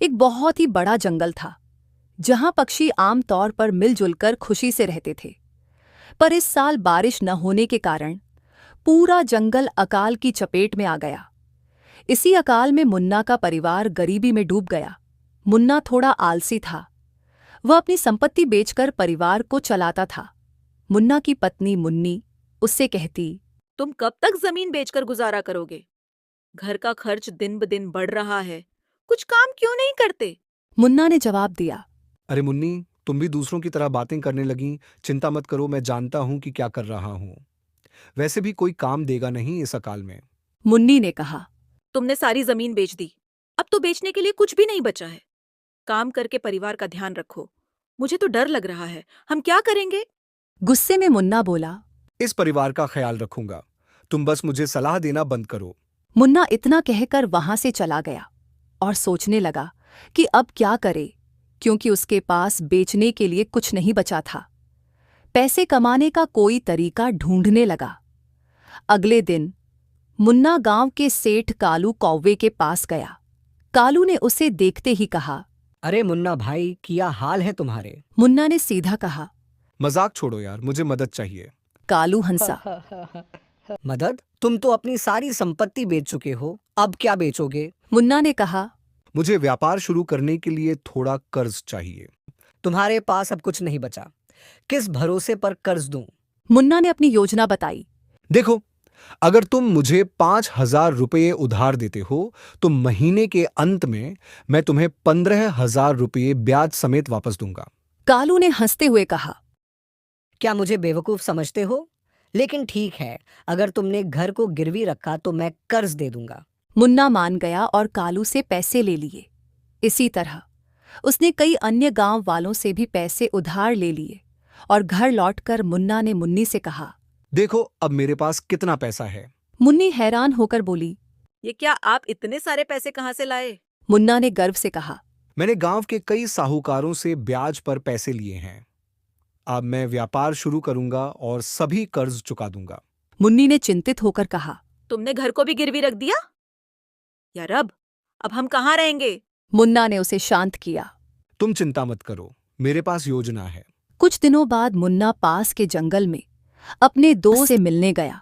एक बहुत ही बड़ा जंगल था जहां पक्षी आमतौर पर मिलजुल कर खुशी से रहते थे। पर इस साल बारिश न होने के कारण पूरा जंगल अकाल की चपेट में आ गया। इसी अकाल में मुन्ना का परिवार गरीबी में डूब गया। मुन्ना थोड़ा आलसी था। वह अपनी संपत्ति बेचकर परिवार को चलाता था। मुन्ना की पत्नी मुन्नी उससे कहती, तुम कब तक जमीन बेचकर गुजारा करोगे? घर का खर्च दिन ब दिन बढ़ रहा है। कुछ काम क्यों नहीं करते? मुन्ना ने जवाब दिया, अरे मुन्नी, तुम भी दूसरों की तरह बातें करने लगी। चिंता मत करो, मैं जानता हूं कि क्या कर रहा हूं। वैसे भी कोई काम देगा नहीं इस अकाल में। मुन्नी ने कहा। तुमने सारी जमीन बेच दी। अब तो बेचने के लिए कुछ भी नहीं बचा है। काम करके परिवार का ध्यान रखो। मुझे तो डर लग रहा है। हम क्या करेंगे? गुस्से में मुन्ना बोला। इस परिवार का ख्याल रखूंगा। तुम बस मुझे सलाह देना बंद करो। मुन्ना इतना कहकर वहां से चला गया और सोचने लगा कि अब क्या करे, क्योंकि उसके पास बेचने के लिए कुछ नहीं बचा था। पैसे कमाने का कोई तरीका ढूंढने लगा। अगले दिन मुन्ना गांव के सेठ कालू कौवे के पास गया। कालू ने उसे देखते ही कहा। अरे मुन्ना भाई, क्या हाल है तुम्हारे? मुन्ना ने सीधा कहा। मजाक छोड़ो यार, मुझे मदद चाहिए। कालू हंसा। मदद? तुम तो अपनी सारी संपत्ति बेच चुके हो, अब क्या बेचोगे? मुन्ना ने कहा। मुझे व्यापार शुरू करने के लिए थोड़ा कर्ज चाहिए। तुम्हारे पास अब कुछ नहीं बचा। किस भरोसे पर कर्ज दूं? मुन्ना ने अपनी योजना बताई। देखो, अगर तुम मुझे 5,000 रुपये उधार देते हो तो महीने के अंत में मैं तुम्हें 15,000 रुपये ब्याज समेत वापस दूंगा। कालू ने हंसते हुए कहा। क्या मुझे बेवकूफ समझते हो? लेकिन ठीक है, अगर तुमने घर को गिरवी रखा तो मैं कर्ज दे दूंगा। मुन्ना मान गया और कालू से पैसे ले लिए। इसी तरह उसने कई अन्य गांव वालों से भी पैसे उधार ले लिए और घर लौटकर मुन्ना ने मुन्नी से कहा। देखो अब मेरे पास कितना पैसा है। मुन्नी हैरान होकर बोली। ये क्या, आप इतने सारे पैसे कहाँ से लाए? मुन्ना ने गर्व से कहा। मैंने गांव के कई साहूकारों से ब्याज पर पैसे लिए हैं। अब मैं व्यापार शुरू करूंगा और सभी कर्ज चुका दूंगा। मुन्नी ने चिंतित होकर कहा। तुमने घर को भी गिरवी रख दिया? यार अब हम कहाँ रहेंगे? मुन्ना ने उसे शांत किया। तुम चिंता मत करो, मेरे पास योजना है। कुछ दिनों बाद मुन्ना पास के जंगल में अपने दोस्त से मिलने गया।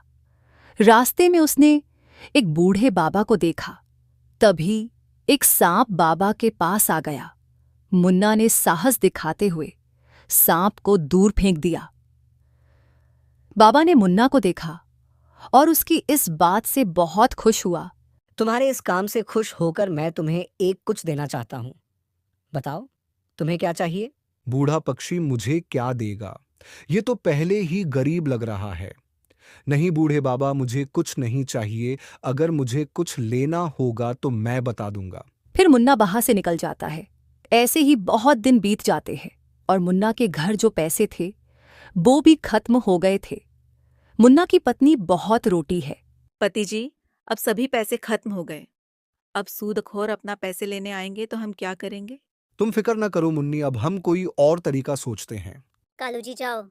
रास्ते में उसने एक बूढ़े बाबा को देखा। तभी एक सांप बाबा के पास आ गया। मुन्ना ने साहस दिखाते हुए सांप को दूर फेंक दिया। बाबा ने मुन्ना को देखा और उसकी इस बात से बहुत खुश हुआ। तुम्हारे इस काम से खुश होकर मैं तुम्हें एक कुछ देना चाहता हूँ। बताओ, तुम्हें क्या चाहिए? बूढ़ा पक्षी मुझे क्या देगा? ये तो पहले ही गरीब लग रहा है। नहीं बूढ़े बाबा, मुझे कुछ नहीं चाहिए। अगर मुझे कुछ लेना होगा तो मैं बता दूंगा। फिर मुन्ना वहां से निकल जाता है। ऐसे ही बहुत दिन बीत जाते हैं और मुन्ना के घर जो पैसे थे वो भी खत्म हो गए थे। मुन्ना की पत्नी बहुत रोटी है। पति जी, अब सभी पैसे खत्म हो गए। अब सूदखोर अपना पैसे लेने आएंगे तो हम क्या करेंगे? तुम फिक्र न करो मुन्नी, अब हम कोई और तरीका सोचते हैं। कालू जी जाओ,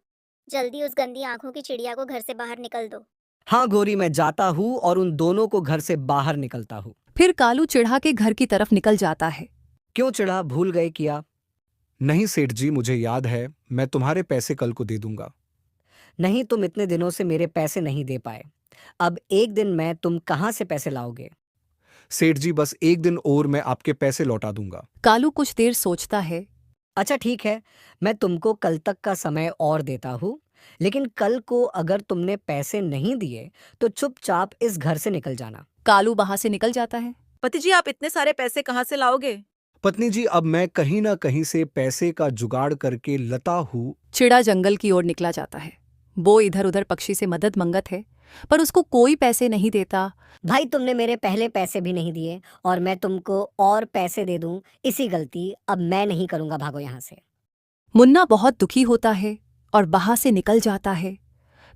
जल्दी उस गंदी आंखों की चिड़िया को घर से बाहर निकल दो। हाँ गोरी, मैं जाता हूँ और उन दोनों को घर से बाहर निकलता हूँ। फिर कालू चिढ़ा के घर की तरफ निकल जाता है। क्यों चिढ़ा? भूल गए क्या? नहीं सेठ जी, मुझे याद है, मैं तुम्हारे पैसे कल को दे दूंगा। नहीं, तुम इतने दिनों से मेरे पैसे नहीं दे पाए। अब एक दिन में तुम कहाँ से पैसे लाओगे? सेठ जी, बस एक दिन और मैं आपके पैसे लौटा दूंगा। कालू कुछ देर सोचता है। अच्छा ठीक है, मैं तुमको कल तक का समय और देता हूँ, लेकिन कल को अगर तुमने पैसे नहीं दिए तो चुपचाप इस घर से निकल जाना। कालू वहां से निकल जाता है। पति जी, आप इतने सारे पैसे कहाँ से लाओगे? पत्नी जी, अब मैं कहीं ना कहीं से पैसे का जुगाड़ करके लता हूँ। चिड़ा जंगल की ओर निकला जाता है। वो इधर उधर पक्षी से मदद मंगत है, पर उसको कोई पैसे नहीं देता। भाई, तुमने मेरे पहले पैसे भी नहीं दिए और मैं तुमको और पैसे दे दूं, इसी गलती अब मैं नहीं करूंगा। भागो यहाँ से। मुन्ना बहुत दुखी होता है और वहां से निकल जाता है।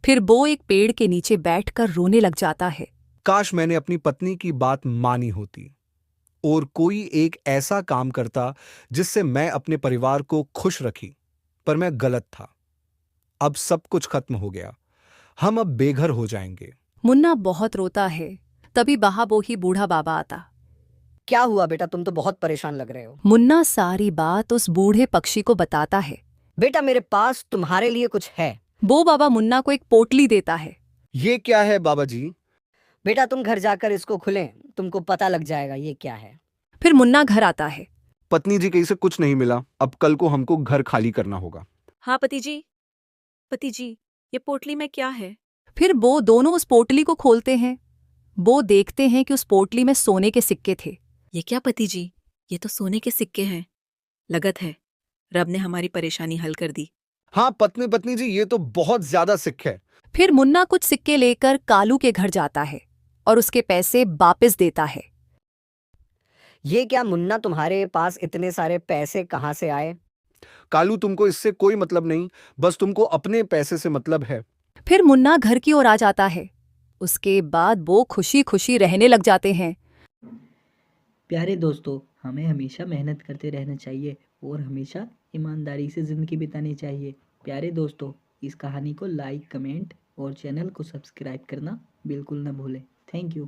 फिर वो एक पेड़ के नीचे बैठकर रोने लग जाता है। काश मैंने अपनी पत्नी की बात मानी होती और कोई एक ऐसा काम करता जिससे मैं अपने परिवार को खुश रखी, पर मैं गलत था। अब सब कुछ खत्म हो गया। हम अब बेघर हो जाएंगे। मुन्ना बहुत रोता है। तभी वहां वो ही बूढ़ा बाबा आता। क्या हुआ बेटा, तुम तो बहुत परेशान लग रहे हो। मुन्ना सारी बात उस बूढ़े पक्षी को बताता है। बेटा मेरे पास तुम्हारे लिए कुछ है। वो बाबा मुन्ना को एक पोटली देता है। ये क्या है बाबा जी? बेटा तुम घर जाकर इसको खुलें, तुमको पता लग जाएगा ये क्या है। फिर मुन्ना घर आता है। पत्नी जी, कहीं से कुछ नहीं मिला। अब कल को हमको घर खाली करना होगा। हाँ पति जी, ये पोटली में क्या है? फिर वो दोनों उस पोटली को खोलते हैं। वो देखते हैं कि उस पोटली में सोने के सिक्के थे। ये क्या पति जी, ये तो सोने के सिक्के हैं। लगत है रब ने हमारी परेशानी हल कर दी। हाँ पत्नी जी, ये तो बहुत ज्यादा सिक्के है। फिर मुन्ना कुछ सिक्के लेकर कालू के घर जाता है और उसके पैसे वापस देता है। ये क्या मुन्ना, तुम्हारे पास इतने सारे पैसे कहाँ से आए? कालू, तुमको इससे कोई मतलब नहीं, बस तुमको अपने पैसे से मतलब है। फिर मुन्ना घर की ओर आ जाता है। उसके बाद वो खुशी खुशी रहने लग जाते हैं। प्यारे दोस्तों, हमें हमेशा मेहनत करते रहना चाहिए और हमेशा ईमानदारी से ज़िंदगी बितानी चाहिए। प्यारे दोस्तों, इस कहानी को लाइक, कमेंट और चैनल को सब्सक्राइब करना बिल्कुल न भूलें। Thank you.